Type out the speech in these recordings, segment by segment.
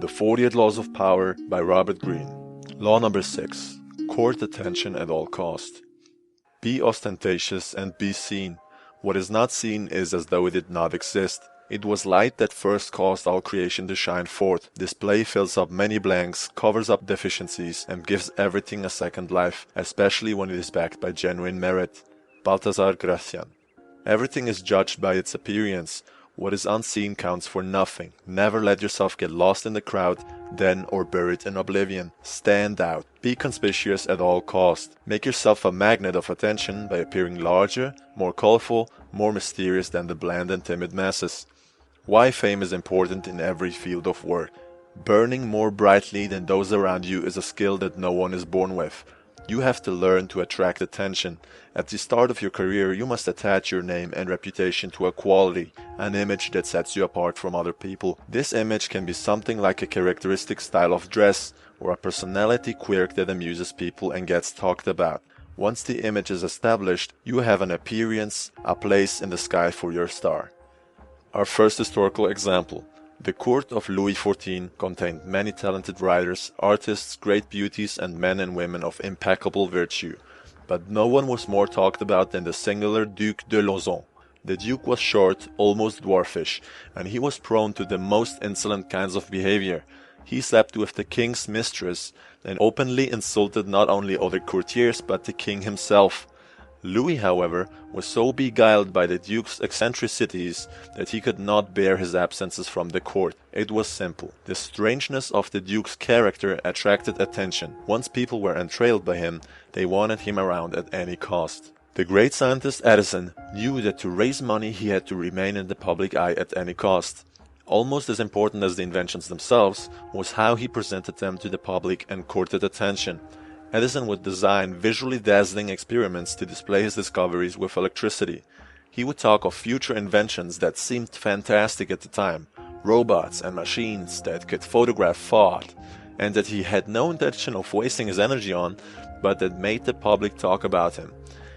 The 48 Laws of Power by Robert Greene. Law number 6. Court attention at all cost. Be ostentatious and be seen. What is not seen is as though it did not exist. It was light that first caused all creation to shine forth. Display fills up many blanks, covers up deficiencies, and gives everything a second life, especially when it is backed by genuine merit. Balthasar Gracian. Everything is judged by its appearance. What is unseen counts for nothing. Never let yourself get lost in the crowd, then or buried in oblivion. Stand out. Be conspicuous at all cost. Make yourself a magnet of attention by appearing larger, more colorful, more mysterious than the bland and timid masses. Why fame is important in every field of work. Burning more brightly than those around you is a skill that no one is born with. You have to learn to attract attention. At the start of your career, you must attach your name and reputation to a quality, an image that sets you apart from other people. This image can be something like a characteristic style of dress, or a personality quirk that amuses people and gets talked about. Once the image is established, you have an appearance, a place in the sky for your star. Our first historical example. The court of Louis XIV contained many talented writers, artists, great beauties, and men and women of impeccable virtue. But no one was more talked about than the singular Duc de Lauzun. The Duke was short, almost dwarfish, and he was prone to the most insolent kinds of behavior. He slept with the king's mistress and openly insulted not only other courtiers but the king himself. Louis, however, was so beguiled by the Duke's eccentricities that he could not bear his absences from the court. It was simple. The strangeness of the Duke's character attracted attention. Once people were entrailed by him, they wanted him around at any cost. The great scientist Edison knew that to raise money he had to remain in the public eye at any cost. Almost as important as the inventions themselves was how he presented them to the public and courted attention. Edison would design visually dazzling experiments to display his discoveries with electricity. He would talk of future inventions that seemed fantastic at the time, robots and machines that could photograph thought, and that he had no intention of wasting his energy on, but that made the public talk about him.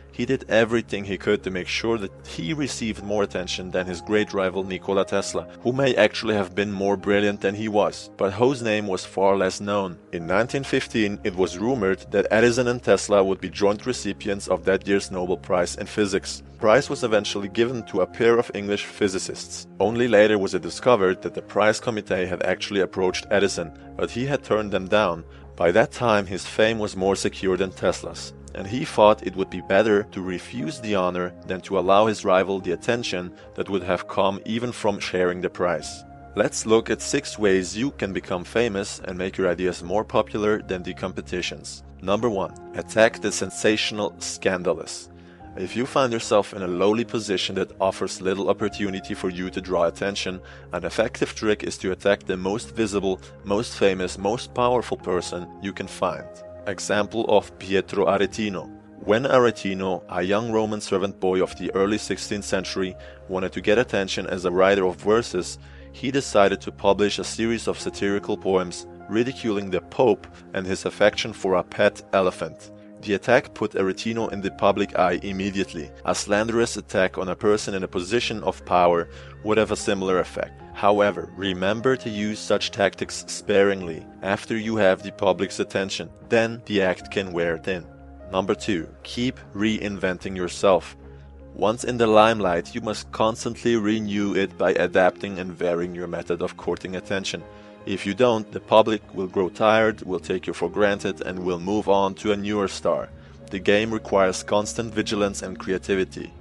He did everything he could to make sure that he received more attention than his great rival Nikola Tesla, who may actually have been more brilliant than he was, but whose name was far less known. In 1915, it was rumored that Edison and Tesla would be joint recipients of that year's Nobel Prize in Physics. The prize was eventually given to a pair of English physicists. Only later was it discovered that the prize committee had actually approached Edison, but he had turned them down. By that time, his fame was more secure than Tesla's, and he thought it would be better to refuse the honor than to allow his rival the attention that would have come even from sharing the prize. Let's look at 6 ways you can become famous and make your ideas more popular than the competition's. Number 1. Attack the sensational, scandalous. If you find yourself in a lowly position that offers little opportunity for you to draw attention, an effective trick is to attack the most visible, most famous, most powerful person you can find. Example of Pietro Aretino. When Aretino, a young Roman servant boy of the early 16th century, wanted to get attention as a writer of verses, he decided to publish a series of satirical poems ridiculing the Pope and his affection for a pet elephant. The attack put Aretino in the public eye immediately. A slanderous attack on a person in a position of power would have a similar effect. However, remember to use such tactics sparingly after you have the public's attention. Then the act can wear thin. Number 2. Keep reinventing yourself. Once in the limelight, you must constantly renew it by adapting and varying your method of courting attention. If you don't, the public will grow tired, will take you for granted, and will move on to a newer star. The game requires constant vigilance and creativity.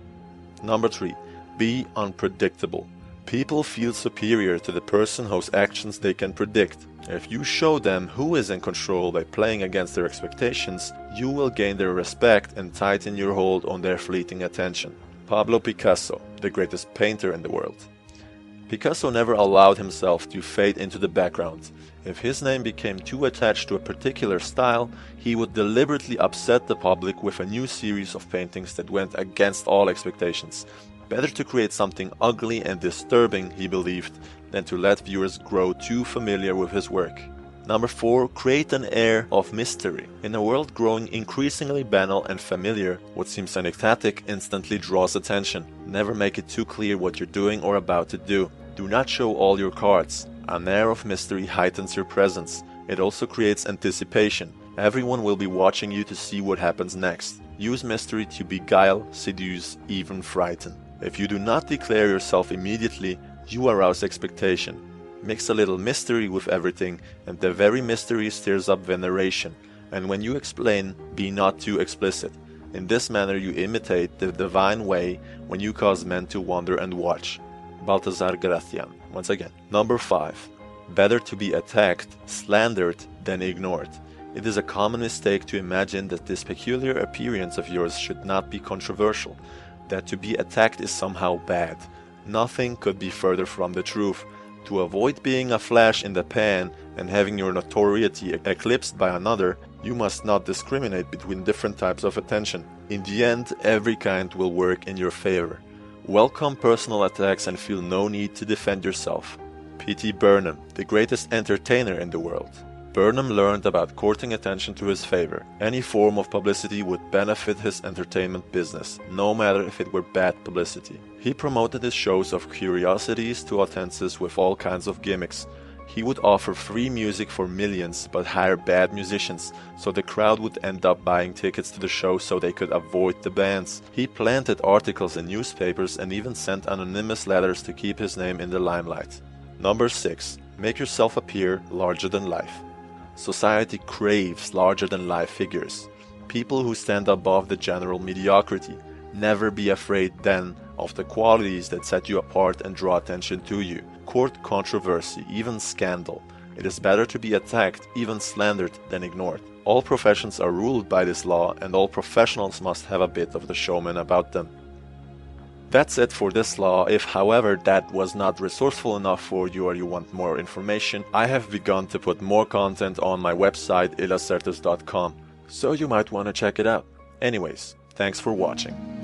Number 3. Be unpredictable. People feel superior to the person whose actions they can predict. If you show them who is in control by playing against their expectations, you will gain their respect and tighten your hold on their fleeting attention. Pablo Picasso, the greatest painter in the world. Picasso never allowed himself to fade into the background. If his name became too attached to a particular style, he would deliberately upset the public with a new series of paintings that went against all expectations. Better to create something ugly and disturbing, he believed, than to let viewers grow too familiar with his work. Number 4. Create an air of mystery. In a world growing increasingly banal and familiar, what seems enigmatic instantly draws attention. Never make it too clear what you're doing or about to do. Do not show all your cards. An air of mystery heightens your presence. It also creates anticipation. Everyone will be watching you to see what happens next. Use mystery to beguile, seduce, even frighten. If you do not declare yourself immediately, you arouse expectation. Mix a little mystery with everything, and the very mystery stirs up veneration. And when you explain, be not too explicit. In this manner you imitate the divine way when you cause men to wonder and watch. Balthazar Gracian. Once again. Number 5. Better to be attacked, slandered, than ignored. It is a common mistake to imagine that this peculiar appearance of yours should not be controversial, that to be attacked is somehow bad. Nothing could be further from the truth. To avoid being a flash in the pan and having your notoriety eclipsed by another, you must not discriminate between different types of attention. In the end, every kind will work in your favor. Welcome personal attacks and feel no need to defend yourself. P.T. Barnum, the greatest entertainer in the world. Barnum learned about courting attention to his favor. Any form of publicity would benefit his entertainment business, no matter if it were bad publicity. He promoted his shows of curiosities to audiences with all kinds of gimmicks. He would offer free music for millions, but hire bad musicians, so the crowd would end up buying tickets to the show so they could avoid the bands. He planted articles in newspapers and even sent anonymous letters to keep his name in the limelight. Number 6. Make yourself appear larger than life. Society craves larger-than-life figures, people who stand above the general mediocrity. Never be afraid, then, of the qualities that set you apart and draw attention to you. Court controversy, even scandal. It is better to be attacked, even slandered, than ignored. All professions are ruled by this law, and all professionals must have a bit of the showman about them. That's it for this law. If, however, that was not resourceful enough for you or you want more information, I have begun to put more content on my website illacertus.com, so you might want to check it out. Anyways, thanks for watching.